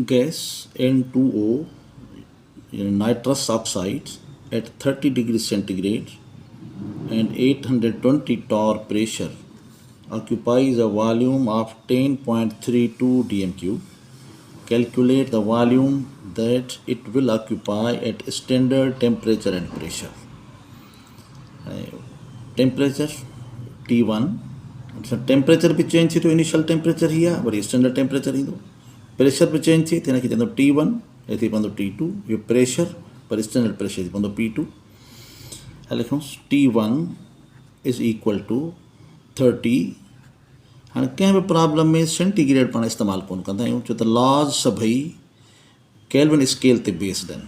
gas N2O, nitrous oxide at 30 degrees centigrade and 820 torr pressure occupies a volume of 10.32 dm3. Calculate the volume that it will occupy at standard temperature and pressure. Temperature T1. So temperature भी change थी तो initial temperature ही आहे, worry standard temperature ईंदो. Pressure भी change थी त हिनखे चवंदो T1, हिते पवंदो T2. इहो प्रेशर पर स्टैंडर्ड प्रेशर पवंदो P2. लिखूंसि T1 इज़ इक्वल टू 30. हाँ कंहिं बि प्रॉब्लम में सेंटीग्रेड पाण इस्तेमालु कोन कंदा आहियूं छो त लॉज सभई केल्विन स्केल ते बेस्ड आहिनि.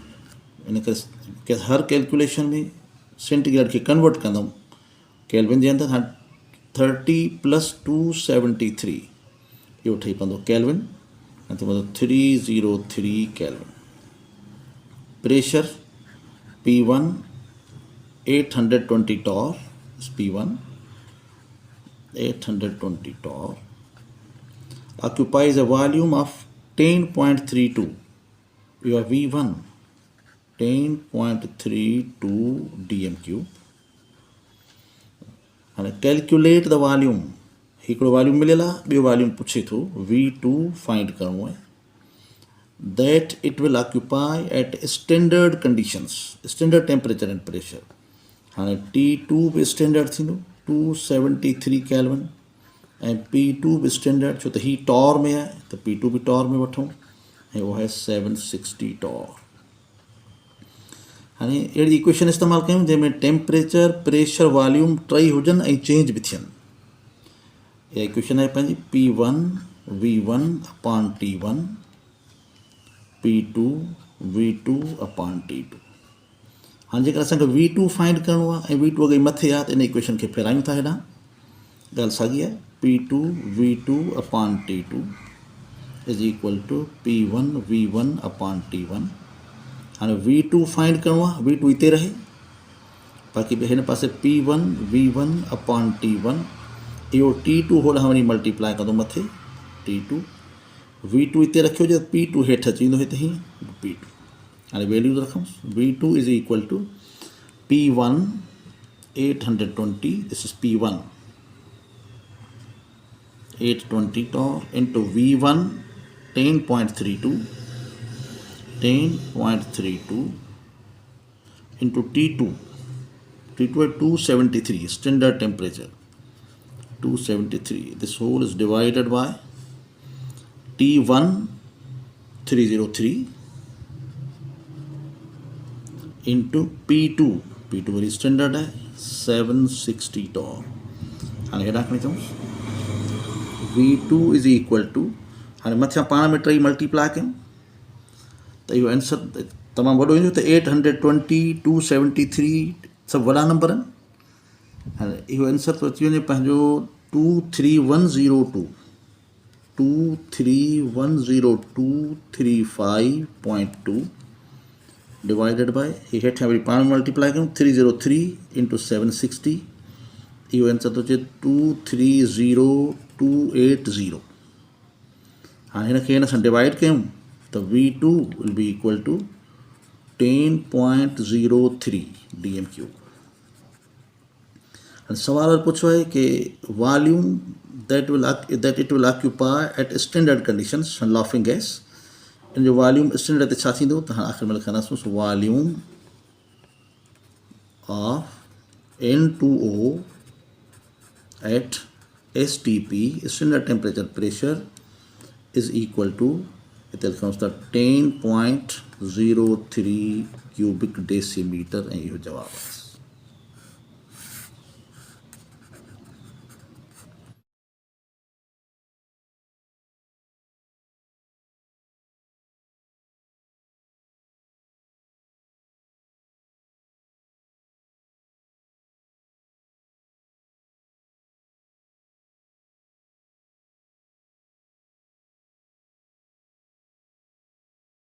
इन करे हर कैलकुलेशन में सेंटीग्रेड खे कन्वर्ट कंदुमि केल्विन जे अंदरि. हाँ 30 + 273 इहो ठही पवंदो केल्विन. ऐं त मतिलबु 303 kelvin. Pressure P1 820 torr is P1. 820 torr occupies a volume of 10.32. You have V1 10.32 dm3. And calculate the volume. हिकिड़ो वॉल्यूम मिलियल आहे, ॿियो वॉल्यूम पुछे थो V2 फाइंड करिणो आहे. That it will occupy at standard conditions, standard temperature and pressure. हाँ T2 बि standard थींदो 273 केल्विन ऐं P2 बि स्टैंडर्ड छो त ही टॉर में आहे त P2 बि टॉर में वठूं ऐं उहो आहे 760 टॉर. हाणे अहिड़ी इक्वेशन इस्तेमालु कयूं जंहिंमें टेम्परेचर प्रेशर वॉल्यूम टई हुजनि ऐं चेंज बि थियनि. इहा इक्वेशन आहे पंहिंजी P1 V1 upon T1 P2 V2 upon T2. हाँ जेकर असांखे V2 फाइंड करिणो आहे ऐं V2 अगरि मथे आहे त इन इक्वेशन खे फेरायूं था हेॾां. ॻाल्हि साॻी आहे. P2 V2 upon T2 is equal to P1 V1 upon T1. हाणे V2 फाइंड करिणो आहे, V2 हिते रहे, बाक़ी हिन पासे P1 V1 अपॉन T1. इहो T2 होॾां वञी मल्टीप्लाई कंदो मथे T2. V2 हिते रखियो जे P2 हेठि अची वेंदो हिते हीअं P2. हाणे वैल्यूज़ रखूंसि. V2 is equal to P1 820. This is P1 820 torr into V1 10.32 into T2. T2 at 273 standard temperature 273. This whole is divided by T1 303 into P2. P2 very standard है 760 torr. हाणे हेॾा खणी अचूं. V2 is equal to हाणे मथियां पाण में टई multiply कयूं त इहो आंसर तमामु वॾो ईंदो. त 820 273 सभु वॾा नंबर आहिनि. हाणे इहो आंसर थो अची वञे पंहिंजो 23102 2310235.2 डिवाइडेड बाय ही हेठियां वरी पाण मल्टीप्लाई कयूं 303 into 760. इहो आंसर थो अचे 230280. हाणे हिनखे हिन सां डिवाइड कयूं त V2 will be equal to 10.03 dm3. हाणे सवाल पुछो आहे कि volume that it will occupy at standard conditions laughing gas. इन जो वॉल्यूम स्टैंडर्ड ते छा थींदो त हाणे आख़िर में लिखंदासीं volume of N2O at STP standard temperature pressure is equal to हिते लिखूंसि था 10.03 cubic decimeter. ऐं इहो जवाबु आहे.